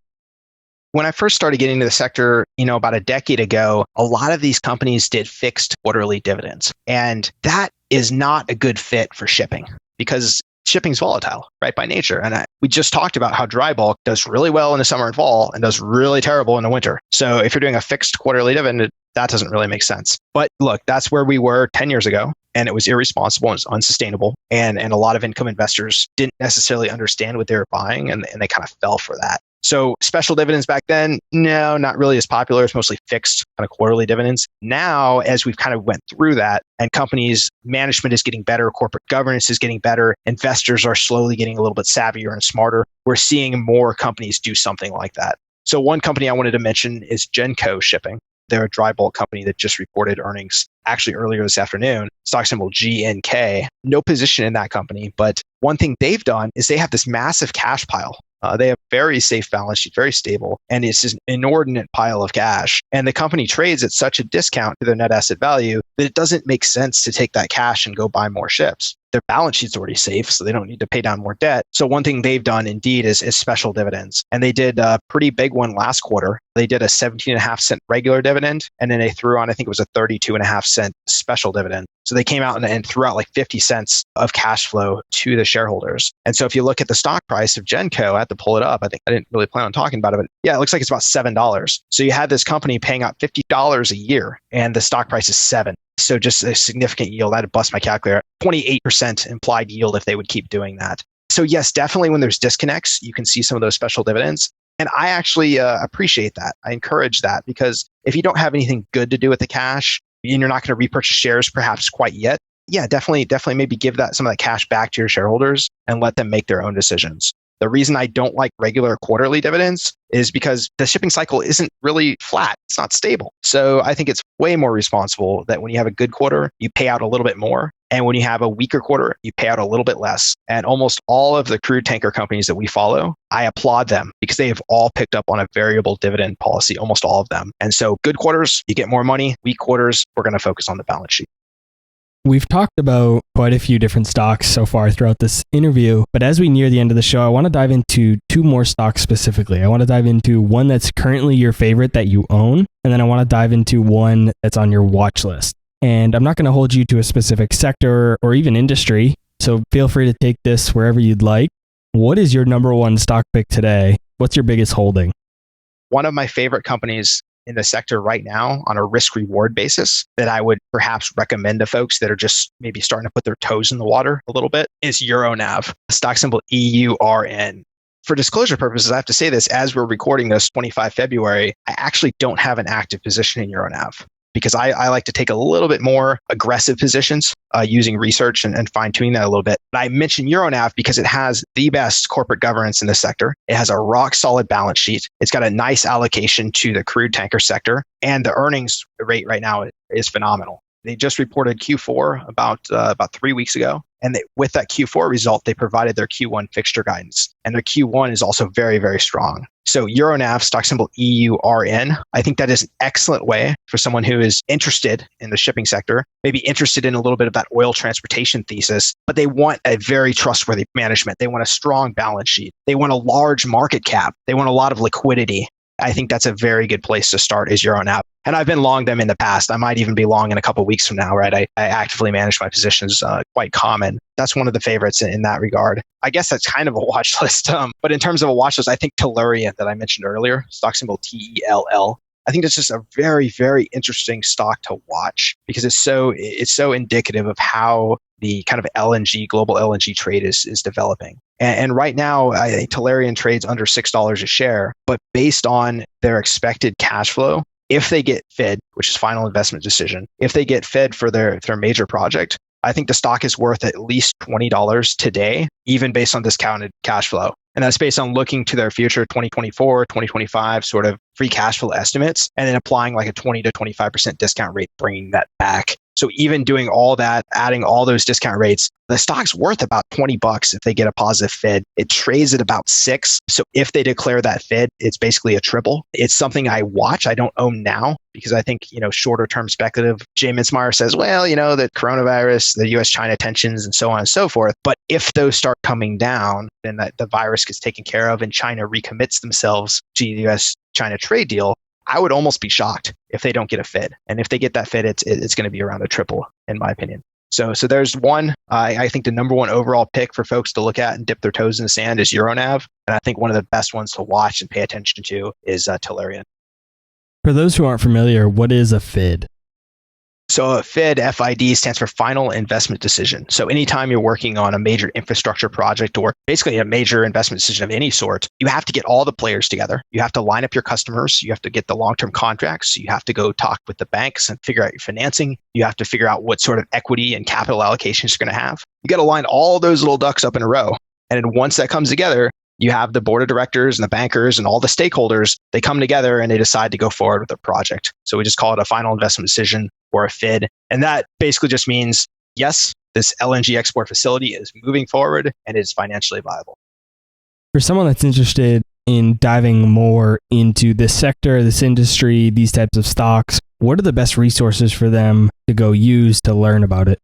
When I first started getting into the sector, about a decade ago, a lot of these companies did fixed quarterly dividends. And that is not a good fit for shipping because shipping's volatile, right, by nature. And we just talked about how dry bulk does really well in the summer and fall and does really terrible in the winter. So if you're doing a fixed quarterly dividend, that doesn't really make sense. But look, that's where we were 10 years ago. And it was irresponsible and it was unsustainable. And a lot of income investors didn't necessarily understand what they were buying and they kind of fell for that. So special dividends back then, no, not really as popular. It's mostly fixed kind of quarterly dividends. Now, as we've kind of went through that and companies, management is getting better, corporate governance is getting better, investors are slowly getting a little bit savvier and smarter, we're seeing more companies do something like that. So one company I wanted to mention is Genco Shipping. They're a dry bulk company that just reported earnings actually earlier this afternoon, stock symbol GNK. No position in that company, but one thing they've done is they have this massive cash pile. They have very safe balance sheet, very stable, and it's just an inordinate pile of cash. And the company trades at such a discount to their net asset value that it doesn't make sense to take that cash and go buy more ships. Their balance sheet's already safe, so they don't need to pay down more debt. So one thing they've done indeed is special dividends. And they did a pretty big one last quarter. They did a 17.5 cent regular dividend, and then they threw on, I think it was a 32.5 cent special dividend. So they came out and threw out like 50 cents of cash flow to the shareholders. And so if you look at the stock price of Genco, I had to pull it up. I think I didn't really plan on talking about it, but yeah, it looks like it's about $7. So you had this company paying out $50 a year and the stock price is $7. So just a significant yield. I had to bust my calculator. 28% implied yield if they would keep doing that. So yes, definitely when there's disconnects, you can see some of those special dividends. And I actually appreciate that. I encourage that because if you don't have anything good to do with the cash and you're not going to repurchase shares perhaps quite yet, yeah, definitely maybe give that some of that cash back to your shareholders and let them make their own decisions. The reason I don't like regular quarterly dividends is because the shipping cycle isn't really flat. It's not stable. So I think it's way more responsible that when you have a good quarter, you pay out a little bit more. And when you have a weaker quarter, you pay out a little bit less. And almost all of the crude tanker companies that we follow, I applaud them because they have all picked up on a variable dividend policy, almost all of them. And so good quarters, you get more money. Weak quarters, we're going to focus on the balance sheet. We've talked about quite a few different stocks so far throughout this interview, but as we near the end of the show, I want to dive into 2 more stocks specifically. I want to dive into one that's currently your favorite that you own, and then I want to dive into one that's on your watch list. And I'm not going to hold you to a specific sector or even industry, so feel free to take this wherever you'd like. What is your number one stock pick today? What's your biggest holding? One of my favorite companies in the sector right now on a risk reward basis that I would perhaps recommend to folks that are just maybe starting to put their toes in the water a little bit is Euronav, stock symbol EURN. For disclosure purposes, I have to say this, as we're recording this 25 February, I actually don't have an active position in Euronav because I like to take a little bit more aggressive positions using research and fine-tuning that a little bit. But I mentioned Euronav because it has the best corporate governance in the sector. It has a rock-solid balance sheet. It's got a nice allocation to the crude tanker sector. And the earnings rate right now is phenomenal. They just reported Q4 about 3 weeks ago. And with that Q4 result, they provided their Q1 fixture guidance. And their Q1 is also very, very strong. So Euronav, stock symbol EURN, I think that is an excellent way for someone who is interested in the shipping sector, maybe interested in a little bit of that oil transportation thesis, but they want a very trustworthy management. They want a strong balance sheet. They want a large market cap. They want a lot of liquidity. I think that's a very good place to start is EuroNav. And I've been long them in the past. I might even be long in a couple of weeks from now, right? I actively manage my positions, quite common. That's one of the favorites in that regard. I guess that's kind of a watch list. But in terms of a watch list, I think Tellurian that I mentioned earlier, stock symbol TELL. I think it's just a very, very interesting stock to watch because it's so indicative of how the kind of global LNG trade is developing. And right now, I think Tellurian trades under $6 a share, but based on their expected cash flow, if they get FID, which is final investment decision, if they get FID for their major project, I think the stock is worth at least $20 today, even based on discounted cash flow. And that's based on looking to their future 2024, 2025 sort of free cash flow estimates, and then applying like a 20 to 25% discount rate, bringing that back. So even doing all that, adding all those discount rates, the stock's worth about $20 if they get a positive FID. It trades at about 6. So if they declare that FID, it's basically a triple. It's something I watch. I don't own now because I think, shorter term speculative. Jay Mintzmyer says, well, the coronavirus, the US-China tensions and so on and so forth. But if those start coming down, then that the virus gets taken care of and China recommits themselves to the US-China trade deal, I would almost be shocked if they don't get a FID. And if they get that FID, it's going to be around a triple, in my opinion. So there's one. I think the number one overall pick for folks to look at and dip their toes in the sand is EuroNav. And I think one of the best ones to watch and pay attention to is Tellurian. For those who aren't familiar, what is a FID? So a FID, FID, stands for Final Investment Decision. So anytime you're working on a major infrastructure project or basically a major investment decision of any sort, you have to get all the players together. You have to line up your customers. You have to get the long-term contracts. You have to go talk with the banks and figure out your financing. You have to figure out what sort of equity and capital allocations you're going to have. You got to line all those little ducks up in a row. And then once that comes together, you have the board of directors and the bankers and all the stakeholders. They come together and they decide to go forward with the project. So we just call it a final investment decision or a FID. And that basically just means, yes, this LNG export facility is moving forward and is financially viable. For someone that's interested in diving more into this sector, this industry, these types of stocks, what are the best resources for them to go use to learn about it?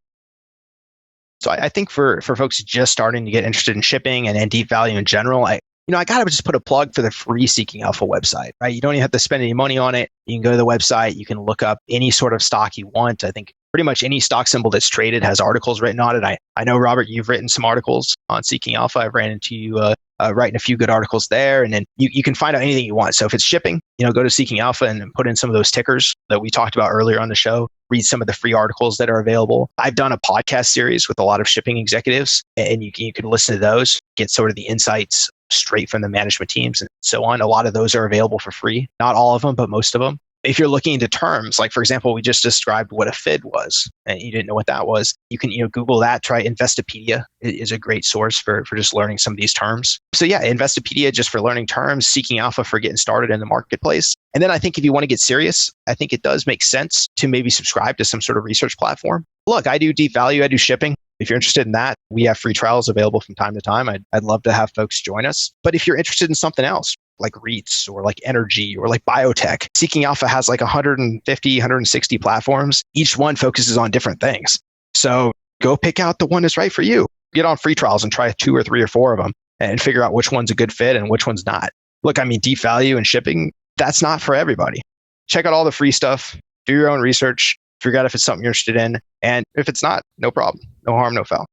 So I think for folks just starting to get interested in shipping and deep value in general, I got to just put a plug for the free Seeking Alpha website, right? You don't even have to spend any money on it. You can go to the website. You can look up any sort of stock you want. I think pretty much any stock symbol that's traded has articles written on it. I know, Robert, you've written some articles on Seeking Alpha. I've ran into you writing a few good articles there. And then you can find out anything you want. So if it's shipping, go to Seeking Alpha and put in some of those tickers that we talked about earlier on the show. Read some of the free articles that are available. I've done a podcast series with a lot of shipping executives, and you can listen to those, get sort of the insights straight from the management teams and so on. A lot of those are available for free. Not all of them, but most of them. If you're looking into terms, like for example, we just described what a FID was, and you didn't know what that was, you can Google that. Try Investopedia is a great source for just learning some of these terms. So yeah, Investopedia just for learning terms, Seeking Alpha for getting started in the marketplace. And then I think if you want to get serious, I think it does make sense to maybe subscribe to some sort of research platform. Look, I do deep value, I do shipping. If you're interested in that, we have free trials available from time to time. I'd love to have folks join us. But if you're interested in something else, like REITs or like energy or like biotech, Seeking Alpha has like 150, 160 platforms. Each one focuses on different things. So go pick out the one that's right for you. Get on free trials and try 2 or 3 or 4 of them and figure out which one's a good fit and which one's not. Look, deep value and shipping, that's not for everybody. Check out all the free stuff. Do your own research. Figure out if it's something you're interested in. And if it's not, no problem. No harm, no foul.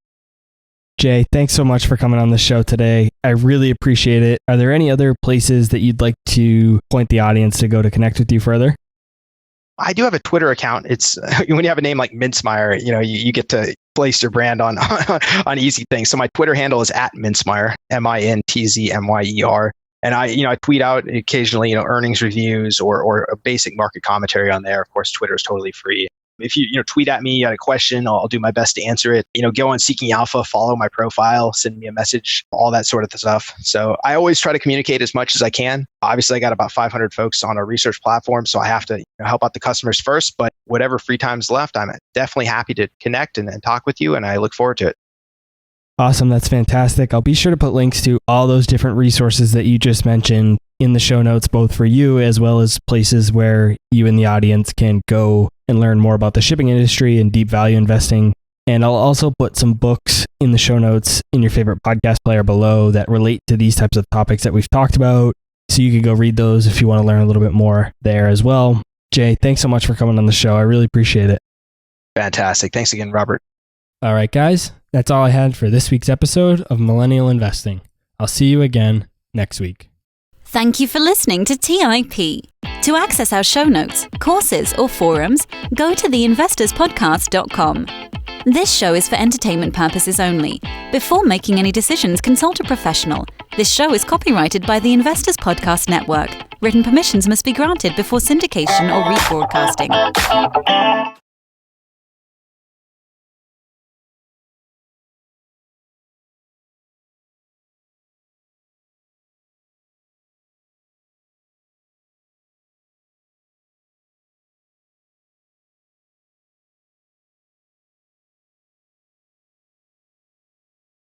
Jay, thanks so much for coming on the show today. I really appreciate it. Are there any other places that you'd like to point the audience to go to connect with you further? I do have a Twitter account. It's when you have a name like Mintzmyer, you get to place your brand on easy things. So my Twitter handle is @Mintzmyer, MINTZMYER. And I tweet out occasionally, earnings reviews or a basic market commentary on there. Of course, Twitter is totally free. If you tweet at me, you got a question, I'll do my best to answer it. Go on Seeking Alpha, follow my profile, send me a message, all that sort of stuff. So I always try to communicate as much as I can. Obviously, I got about 500 folks on our research platform, so I have to help out the customers first. But whatever free time's left, I'm definitely happy to connect and talk with you, and I look forward to it. Awesome. That's fantastic. I'll be sure to put links to all those different resources that you just mentioned in the show notes, both for you as well as places where you and the audience can go and learn more about the shipping industry and deep value investing. And I'll also put some books in the show notes in your favorite podcast player below that relate to these types of topics that we've talked about. So you can go read those if you want to learn a little bit more there as well. Jay, thanks so much for coming on the show. I really appreciate it. Fantastic. Thanks again, Robert. All right, guys, that's all I had for this week's episode of Millennial Investing. I'll see you again next week. Thank you for listening to TIP. To access our show notes, courses, or forums, go to theinvestorspodcast.com. This show is for entertainment purposes only. Before making any decisions, consult a professional. This show is copyrighted by the Investors Podcast Network. Written permissions must be granted before syndication or rebroadcasting.